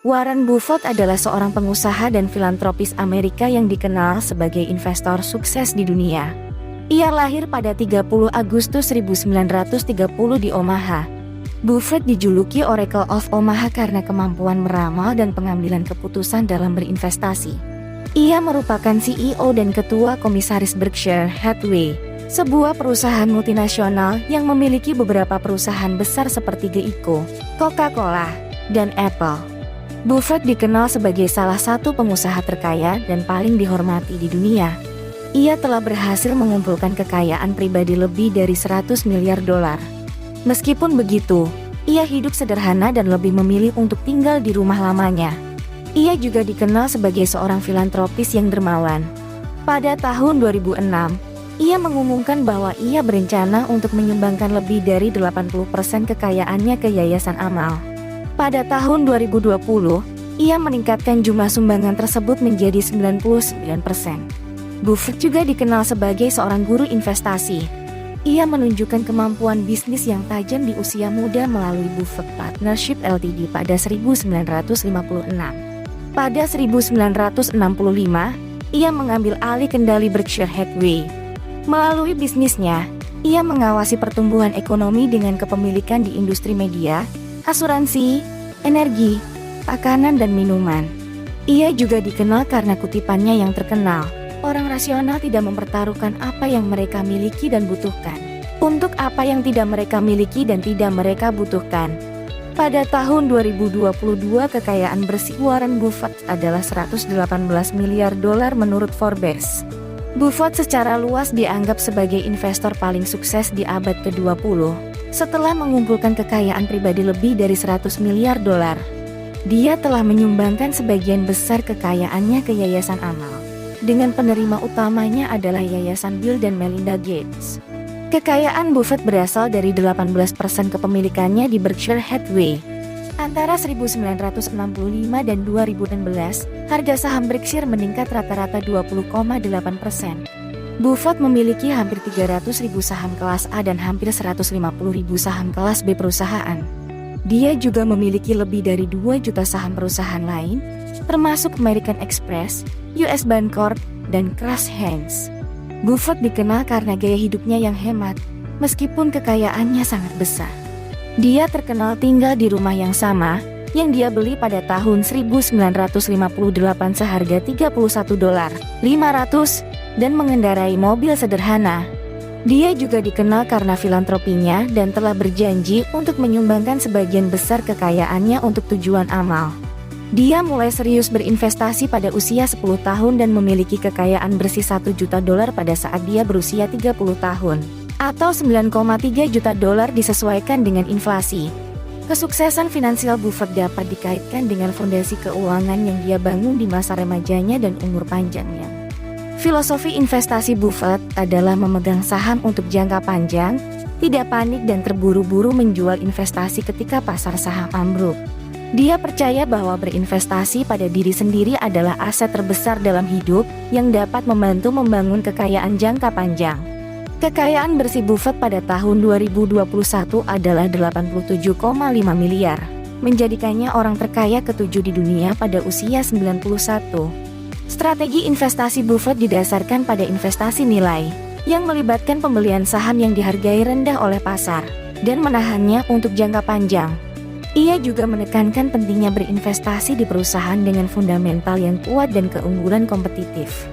Warren Buffett adalah seorang pengusaha dan filantropis Amerika yang dikenal sebagai investor sukses di dunia. Ia lahir pada 30 Agustus 1930 di Omaha. Buffett dijuluki Oracle of Omaha karena kemampuan meramal dan pengambilan keputusan dalam berinvestasi. Ia merupakan CEO dan Ketua Komisaris Berkshire Hathaway, sebuah perusahaan multinasional yang memiliki beberapa perusahaan besar seperti Geico, Coca-Cola, dan Apple. Buffett dikenal sebagai salah satu pengusaha terkaya dan paling dihormati di dunia. Ia telah berhasil mengumpulkan kekayaan pribadi lebih dari 100 miliar dolar. Meskipun begitu, ia hidup sederhana dan lebih memilih untuk tinggal di rumah lamanya. Ia juga dikenal sebagai seorang filantropis yang dermawan. Pada tahun 2006, ia mengumumkan bahwa ia berencana untuk menyumbangkan lebih dari 80% kekayaannya ke yayasan amal. Pada tahun 2020, ia meningkatkan jumlah sumbangan tersebut menjadi 99%. Buffett juga dikenal sebagai seorang guru investasi. Ia menunjukkan kemampuan bisnis yang tajam di usia muda melalui Buffett Partnership Ltd pada 1956. Pada 1965, ia mengambil alih kendali Berkshire Hathaway. Melalui bisnisnya, ia mengawasi pertumbuhan ekonomi dengan kepemilikan di industri media, asuransi, energi, makanan dan minuman. Ia juga dikenal karena kutipannya yang terkenal, "Orang rasional tidak mempertaruhkan apa yang mereka miliki dan butuhkan untuk apa yang tidak mereka miliki dan tidak mereka butuhkan." Pada tahun 2022, kekayaan bersih Warren Buffett adalah 118 miliar dolar menurut Forbes. Buffett secara luas dianggap sebagai investor paling sukses di abad ke-20. Setelah mengumpulkan kekayaan pribadi lebih dari 100 miliar dolar, dia telah menyumbangkan sebagian besar kekayaannya ke yayasan amal. Dengan penerima utamanya adalah Yayasan Bill dan Melinda Gates. Kekayaan Buffett berasal dari 18% kepemilikannya di Berkshire Hathaway. Antara 1965 dan 2016, harga saham Berkshire meningkat rata-rata 20,8%. Buffett memiliki hampir 300.000 saham kelas A dan hampir 150.000 saham kelas B perusahaan. Dia juga memiliki lebih dari 2 juta saham perusahaan lain, termasuk American Express, US Bancorp, dan Kraft Heinz. Buffett dikenal karena gaya hidupnya yang hemat, meskipun kekayaannya sangat besar. Dia terkenal tinggal di rumah yang sama, yang dia beli pada tahun 1958 seharga $31.500, dan mengendarai mobil sederhana. Dia juga dikenal karena filantropinya dan telah berjanji untuk menyumbangkan sebagian besar kekayaannya untuk tujuan amal. Dia mulai serius berinvestasi pada usia 10 tahun dan memiliki kekayaan bersih $1 juta pada saat dia berusia 30 tahun, atau $9,3 juta disesuaikan dengan inflasi. Kesuksesan finansial Buffett dapat dikaitkan dengan fondasi keuangan yang dia bangun di masa remajanya dan umur panjangnya. Filosofi investasi Buffett adalah memegang saham untuk jangka panjang, tidak panik dan terburu-buru menjual investasi ketika pasar saham ambruk. Dia percaya bahwa berinvestasi pada diri sendiri adalah aset terbesar dalam hidup yang dapat membantu membangun kekayaan jangka panjang. Kekayaan bersih Buffett pada tahun 2021 adalah 87,5 miliar, menjadikannya orang terkaya ke-7 di dunia pada usia 91. Strategi investasi Buffett didasarkan pada investasi nilai, yang melibatkan pembelian saham yang dihargai rendah oleh pasar, dan menahannya untuk jangka panjang. Ia juga menekankan pentingnya berinvestasi di perusahaan dengan fundamental yang kuat dan keunggulan kompetitif.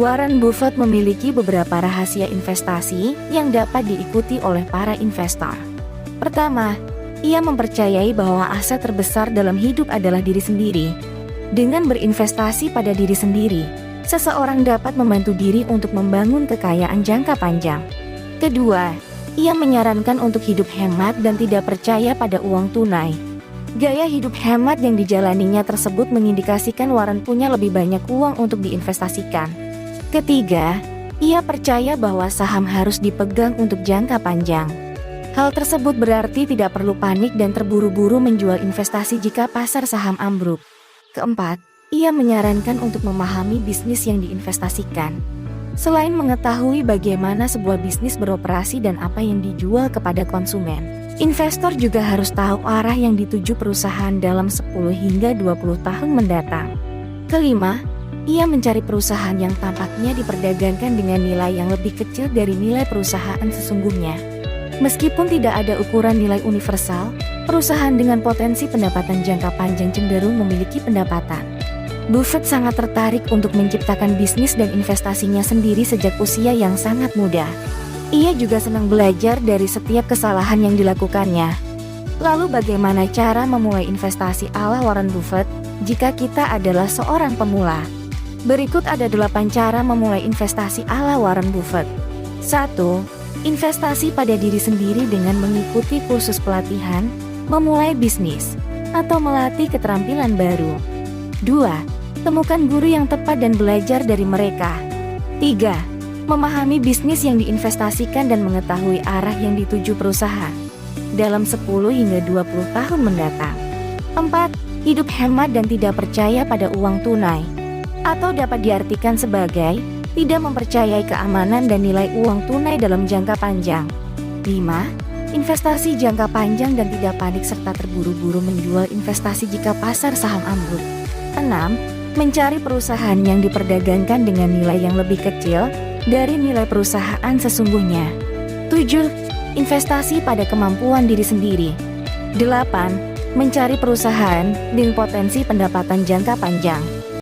Warren Buffett memiliki beberapa rahasia investasi yang dapat diikuti oleh para investor. Pertama, ia mempercayai bahwa aset terbesar dalam hidup adalah diri sendiri. Dengan berinvestasi pada diri sendiri, seseorang dapat membantu diri untuk membangun kekayaan jangka panjang. Kedua, ia menyarankan untuk hidup hemat dan tidak percaya pada uang tunai. Gaya hidup hemat yang dijalaninya tersebut mengindikasikan Warren punya lebih banyak uang untuk diinvestasikan. Ketiga, ia percaya bahwa saham harus dipegang untuk jangka panjang. Hal tersebut berarti tidak perlu panik dan terburu-buru menjual investasi jika pasar saham ambruk. Keempat, ia menyarankan untuk memahami bisnis yang diinvestasikan. Selain mengetahui bagaimana sebuah bisnis beroperasi dan apa yang dijual kepada konsumen, Investor juga harus tahu arah yang dituju perusahaan dalam 10 hingga 20 tahun mendatang. Kelima, ia mencari perusahaan yang tampaknya diperdagangkan dengan nilai yang lebih kecil dari nilai perusahaan sesungguhnya. Meskipun tidak ada ukuran nilai universal, perusahaan dengan potensi pendapatan jangka panjang cenderung memiliki pendapatan. Buffett sangat tertarik untuk menciptakan bisnis dan investasinya sendiri sejak usia yang sangat muda. Ia juga senang belajar dari setiap kesalahan yang dilakukannya. Lalu bagaimana cara memulai investasi ala Warren Buffett jika kita adalah seorang pemula? Berikut ada 8 cara memulai investasi ala Warren Buffett. 1. Investasi pada diri sendiri dengan mengikuti kursus pelatihan, memulai bisnis, atau melatih keterampilan baru. 2. Temukan guru yang tepat dan belajar dari mereka. 3. Memahami bisnis yang diinvestasikan dan mengetahui arah yang dituju perusahaan dalam 10 hingga 20 tahun mendatang. 4. Hidup hemat dan tidak percaya pada uang tunai, atau dapat diartikan sebagai tidak mempercayai keamanan dan nilai uang tunai dalam jangka panjang. 5. Investasi jangka panjang dan tidak panik serta terburu-buru menjual investasi jika pasar saham ambruk. 6. Mencari perusahaan yang diperdagangkan dengan nilai yang lebih kecil dari nilai perusahaan sesungguhnya. 7. Investasi pada kemampuan diri sendiri. 8. Mencari perusahaan dengan potensi pendapatan jangka panjang.